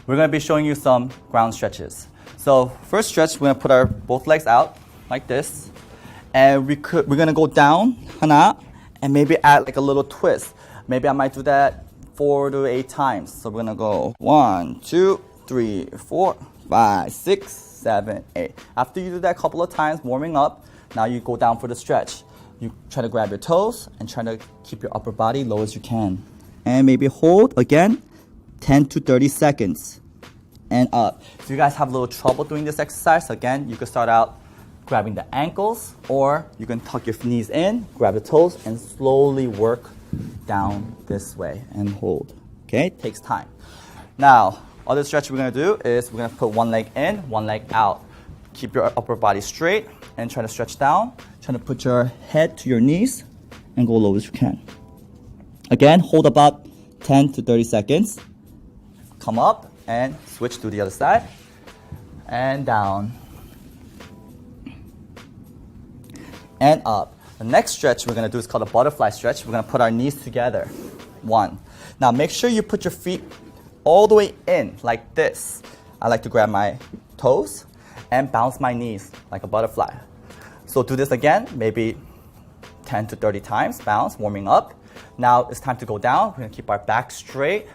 we're going to be showing you some ground stretches. So first stretch, we're going to put our both legs out like this. And we're going to go down, 하나, and maybe add like a little twist. Maybe I might do that 4 to 8 times. So we're going to go 1, 2, 3, 4, 5, 6, 7, 8. After you do that a couple of times, warming up, now you go down for the stretch. You try to grab your toes and try to keep your upper body low as you can. And maybe hold again, 10 to 30 seconds. And up. If you guys have a little trouble doing this exercise, again, you can start out grabbing the ankles, or you can tuck your knees in, grab the toes, and slowly work down this way and hold. Okay, takes time. Now, other stretch we're gonna do is we're gonna put one leg in, one leg out. Keep your upper body straight and try to stretch down. Try to put your head to your knees and go low as you can. Again, hold about 10 to 30 seconds. Come up and switch to the other side. And down. And up. The next stretch we're going to do is called a butterfly stretch. We're going to put our knees together. 1. Now make sure you put your feet all the way in like this. I like to grab my toes and bounce my knees like a butterfly. So do this again, maybe 10 to 30 times, bounce, warming up. Now it's time to go down. We're going to keep our back straight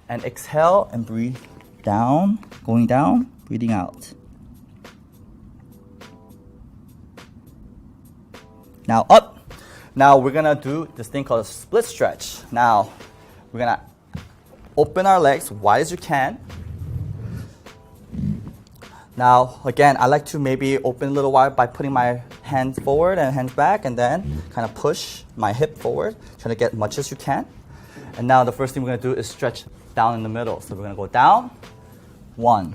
and exhale and breathe down, going down, breathing out. Now up. Now we're going to do this thing called a split stretch. Now we're going to open our legs wide as you can. Now, again, I like to maybe open a little wide by putting my hands forward and hands back, and then kind of push my hip forward, trying to get as much as you can. And now the first thing we're going to do is stretch down in the middle. So we're going to go down, 1.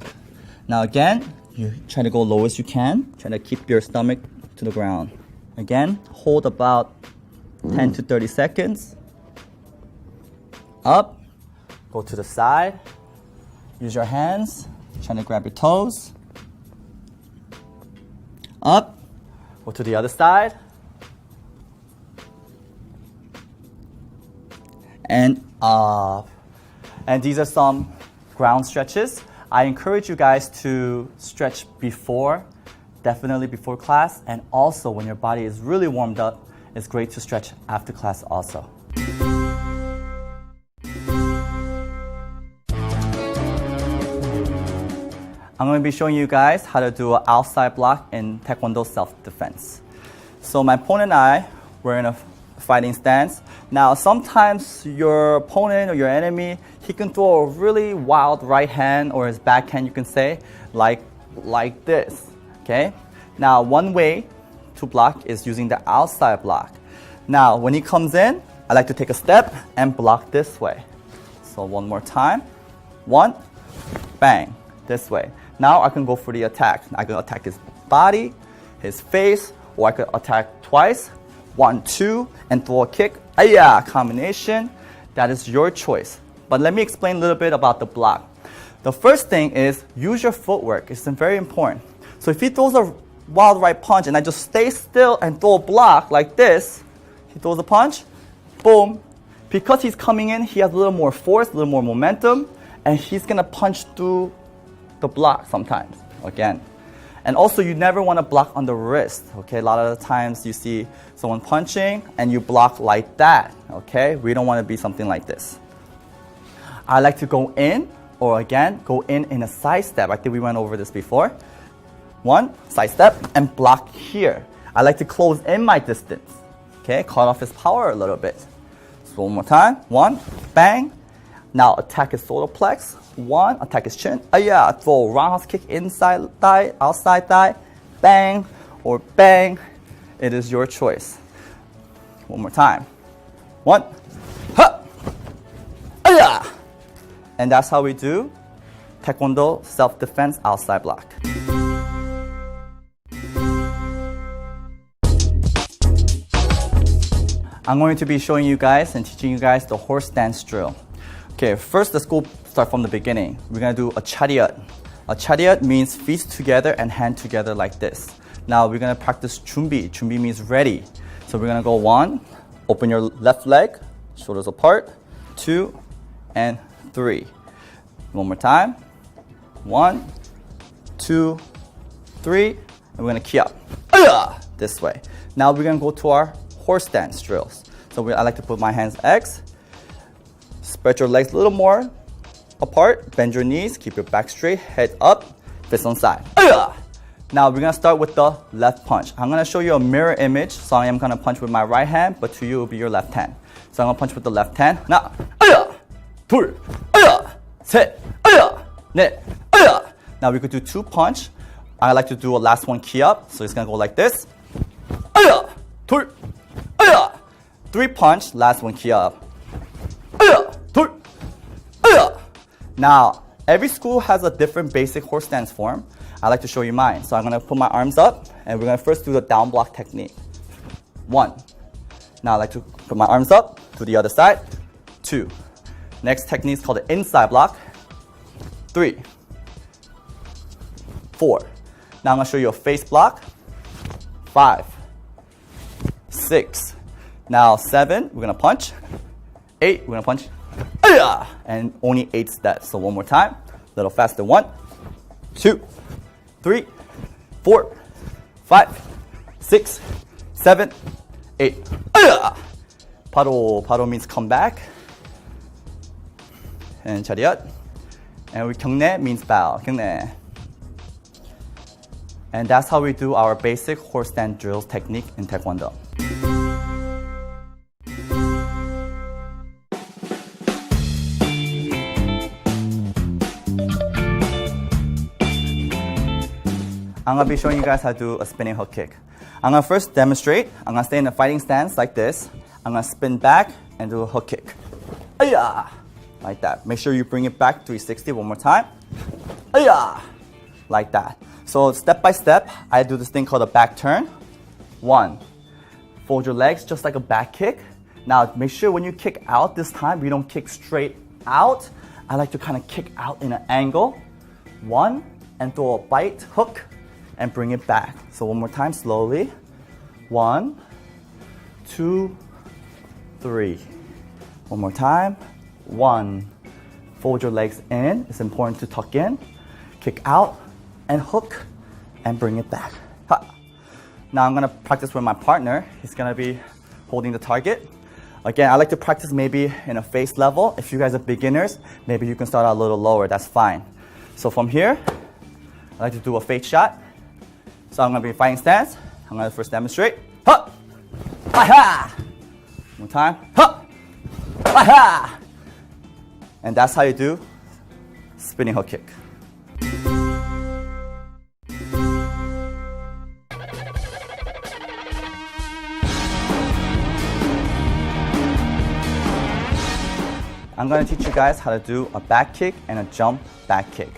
Now again, you try to go low as you can, trying to keep your stomach to the ground. Again, hold about 10 to 30 seconds. Up, go to the side, use your hands, trying to grab your toes. Up, go to the other side. And up. And these are some ground stretches. I encourage you guys to stretch before, definitely before class, and also when your body is really warmed up, it's great to stretch after class also. I'm going to be showing you guys how to do an outside block in Taekwondo self-defense. So my opponent and I, we're in a fighting stance. Now sometimes your opponent or your enemy, he can throw a really wild right hand or his backhand, you can say, like this, okay? Now one way to block is using the outside block. Now when he comes in, I like to take a step and block this way. So one more time. 1, bang, this way. Now I can go for the attack. I can attack his body, his face, or I could attack twice. 1, 2, and throw a kick. Ayah, combination. That is your choice. But let me explain a little bit about the block. The first thing is use your footwork. It's very important. So if he throws a wild right punch and I just stay still and throw a block like this, he throws a punch, boom. Because he's coming in, he has a little more force, a little more momentum, and he's going to punch through the block sometimes, again. And also, you never want to block on the wrist, okay? A lot of the times you see someone punching and you block like that, okay? We don't want to be something like this. I like to go in, or again, go in a side step. I think we went over this before. 1, side step, and block here. I like to close in my distance, okay? Cut off his power a little bit. So one more time. 1, bang. Now attack his solar plex. 1, attack his chin. Yeah, throw a roundhouse kick inside thigh, outside thigh. Bang or bang. It is your choice. One more time. 1, ha, yeah. And that's how we do Taekwondo self-defense outside block. I'm going to be showing you guys and teaching you guys the horse stance drill. Okay, first let's go start from the beginning. We're going to do a chariot. A chariot means feet together and hand together like this. Now we're going to practice 준비. 준비 means ready. So we're going to go 1, open your left leg, shoulders apart, 2, and 3. One more time. 1, 2, 3, and we're gonna key up. This way. Now we're gonna go to our horse stance drills. So I like to put my hands X, spread your legs a little more apart, bend your knees, keep your back straight, head up, fist on side. Now we're gonna start with the left punch. I'm gonna show you a mirror image, so I am gonna punch with my right hand, but to you it will be your left hand. So I'm gonna punch with the left hand. Now, 둘, 셋, 넷, Now we could do 2 punch. I like to do a last one key up, so it's gonna go like this. 둘, 3 punch, last one key up. 둘, Now, every school has a different basic horse stance form. I like to show you mine. So I'm gonna put my arms up, and we're gonna first do the down block technique. 1. Now I like to put my arms up to the other side. 2. Next technique is called the inside block. 3. 4. Now I'm gonna show you a face block. 5. 6. Now 7, we're gonna punch. 8, we're gonna punch. And only 8 steps. So one more time, a little faster. 1, 2, 3, 4, 5, 6, 7, 8. 바로 means come back. And chariot. And we 경례 means bow. 경례. And that's how we do our basic horse stance drills technique in Taekwondo. I'm going to be showing you guys how to do a spinning hook kick. I'm going to first demonstrate. I'm going to stay in a fighting stance like this. I'm going to spin back and do a hook kick. Like that. Make sure you bring it back 360 one more time. Like that. So step by step, I do this thing called a back turn. 1. Fold your legs just like a back kick. Now make sure when you kick out this time, you don't kick straight out. I like to kind of kick out in an angle. 1, and throw a bite hook and bring it back. So one more time, slowly. 1, 2, 3. One more time. 1. Fold your legs in. It's important to tuck in. Kick out and hook and bring it back. Ha. Now I'm gonna practice with my partner. He's gonna be holding the target. Again, I like to practice maybe in a face level. If you guys are beginners, maybe you can start out a little lower, that's fine. So from here, I like to do a fake shot. So I'm gonna be in fighting stance. I'm gonna first demonstrate. Ha! Aha! One more time. Ha! Aha! And that's how you do spinning hook kick. I'm going to teach you guys how to do a back kick and a jump back kick.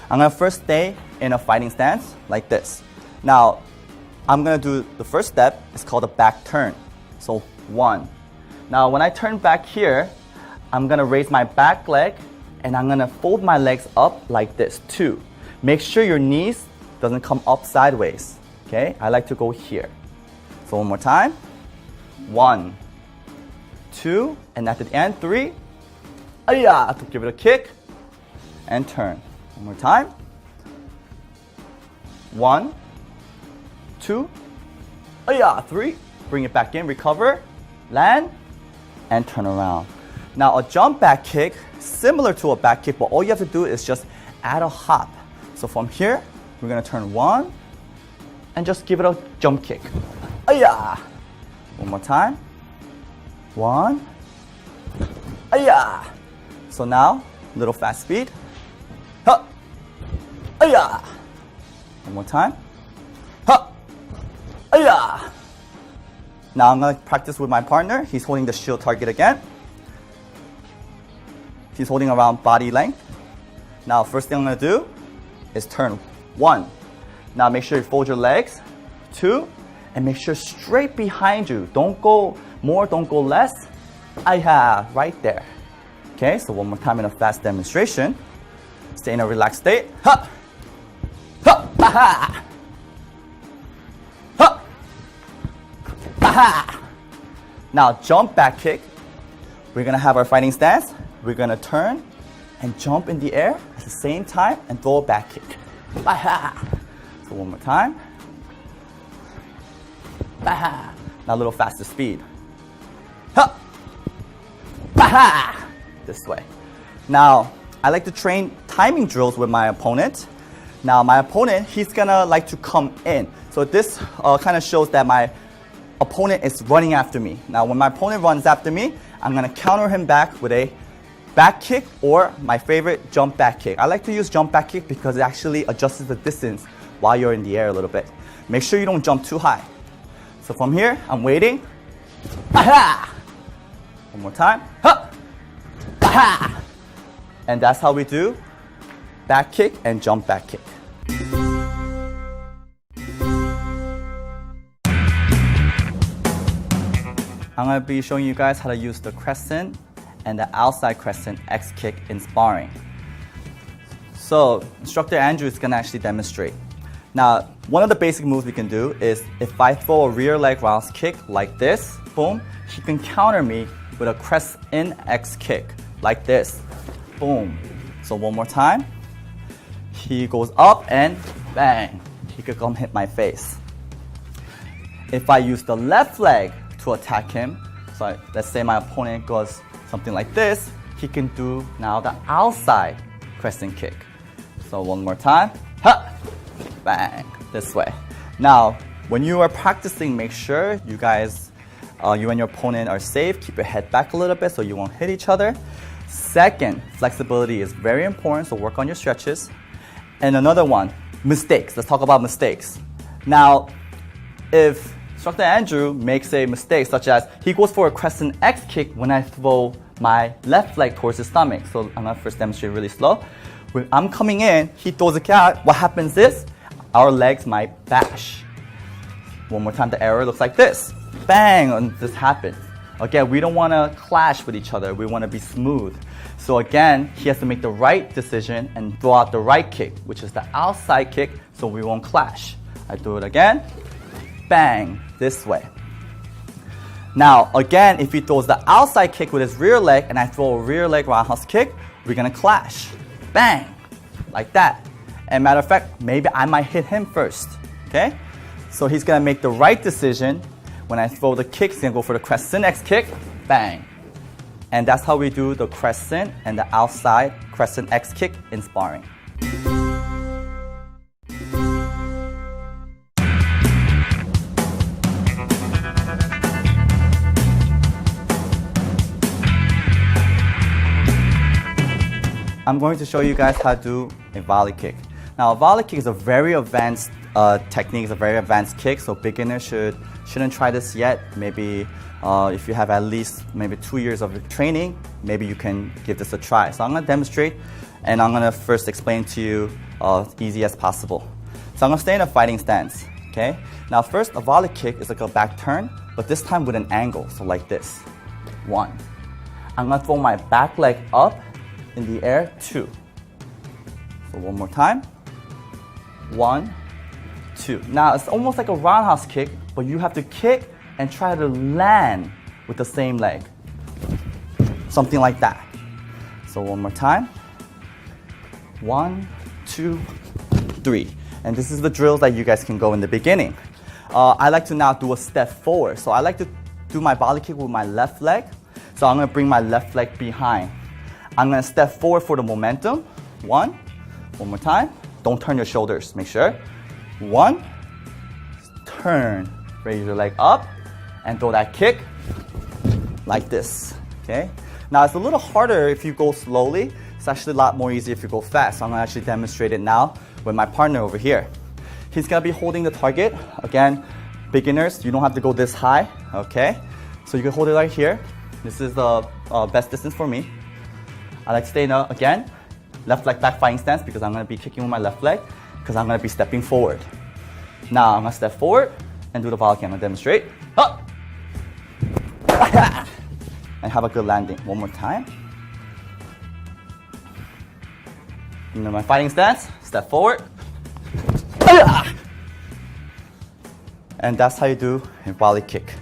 I'm going to first stay in a fighting stance like this. Now, I'm going to do the first step. It's called a back turn. So 1. Now, when I turn back here, I'm going to raise my back leg and I'm going to fold my legs up like this. 2. Make sure your knees doesn't come up sideways. Okay? I like to go here. So one more time. 1, 2, and at the end, 3. To give it a kick and turn. One more time. 1, 2, 3. Bring it back in, recover, land, and turn around. Now a jump back kick, similar to a back kick, but all you have to do is just add a hop. So from here, we're gonna turn 1 and just give it a jump kick. One more time. 1. So now, little fast speed. Ha! One more time. Ha! Now I'm going to practice with my partner. He's holding the shield target again. He's holding around body length. Now first thing I'm going to do is turn 1. Now make sure you fold your legs. 2. And make sure straight behind you. Don't go more, don't go less. Right there. Okay, so one more time in a fast demonstration. Stay in a relaxed state. Ha! Ha! Aha! Ha! Aha! Now jump back kick. We're gonna have our fighting stance. We're gonna turn and jump in the air at the same time and throw a back kick. So one more time. Now a little faster speed. This way. Now, I like to train timing drills with my opponent. Now, my opponent, he's gonna like to come in. So this kind of shows that my opponent is running after me. Now, when my opponent runs after me, I'm gonna counter him back with a back kick or my favorite, jump back kick. I like to use jump back kick because it actually adjusts the distance while you're in the air a little bit. Make sure you don't jump too high. So from here, I'm waiting. One more time. And that's how we do back kick and jump back kick. I'm going to be showing you guys how to use the crescent and the outside crescent X kick in sparring. So instructor Andrew is going to actually demonstrate. Now, one of the basic moves we can do is if I throw a rear leg roundhouse kick like this, boom, he can counter me with a crescent X kick like this, boom. So one more time. He goes up and bang, he could come hit my face. If I use the left leg to attack him, so let's say my opponent goes something like this, he can do now the outside crescent kick. So one more time, bang, this way. Now, when you are practicing, make sure you guys, you and your opponent are safe. Keep your head back a little bit so you won't hit each other. Second, flexibility is very important, so work on your stretches. And another one, mistakes. Let's talk about mistakes. Now, if instructor Andrew makes a mistake, such as he goes for a crescent X kick when I throw my left leg towards his stomach. So I'm going to first demonstrate really slow. When I'm coming in, he throws a kick out. What happens is, our legs might bash. One more time, the error looks like this. Bang, and this happens. Again, we don't want to clash with each other. We want to be smooth. So again, he has to make the right decision and throw out the right kick, which is the outside kick, so we won't clash. I do it again. Bang, this way. Now, again, if he throws the outside kick with his rear leg and I throw a rear leg roundhouse kick, we're going to clash. Bang, like that. And matter of fact, maybe I might hit him first, okay? So he's gonna make the right decision. When I throw the kick, he's gonna go for the crescent X kick, bang. And that's how we do the crescent and the outside crescent X kick in sparring. I'm going to show you guys how to do a volley kick. Now, a volley kick is a very advanced technique, it's a very advanced kick, so beginners shouldn't try this yet. Maybe if you have at least maybe 2 years of training, maybe you can give this a try. So I'm going to demonstrate, and I'm going to first explain to you as easy as possible. So I'm going to stay in a fighting stance, okay? Now first, a volley kick is like a back turn, but this time with an angle, so like this. 1. I'm going to throw my back leg up in the air, 2. So one more time. 1, 2. Now it's almost like a roundhouse kick, but you have to kick and try to land with the same leg. Something like that. So one more time. 1, 2, 3. And this is the drills that you guys can go in the beginning. I like to now do a step forward. So I like to do my volley kick with my left leg. So I'm going to bring my left leg behind. I'm going to step forward for the momentum. 1. One more time. Don't turn your shoulders. Make sure. 1. Turn. Raise your leg up and throw that kick like this. Okay? Now it's a little harder if you go slowly. It's actually a lot more easy if you go fast. So I'm going to actually demonstrate it now with my partner over here. He's going to be holding the target. Again, beginners, you don't have to go this high. Okay? So you can hold it right here. This is the best distance for me. I like to stay in a, again, left leg back fighting stance because I'm going to be kicking with my left leg because I'm going to be stepping forward. Now I'm going to step forward and do the volley kick. I'm going to demonstrate. Up. And have a good landing. One more time. And then my fighting stance, step forward. And that's how you do a volley kick.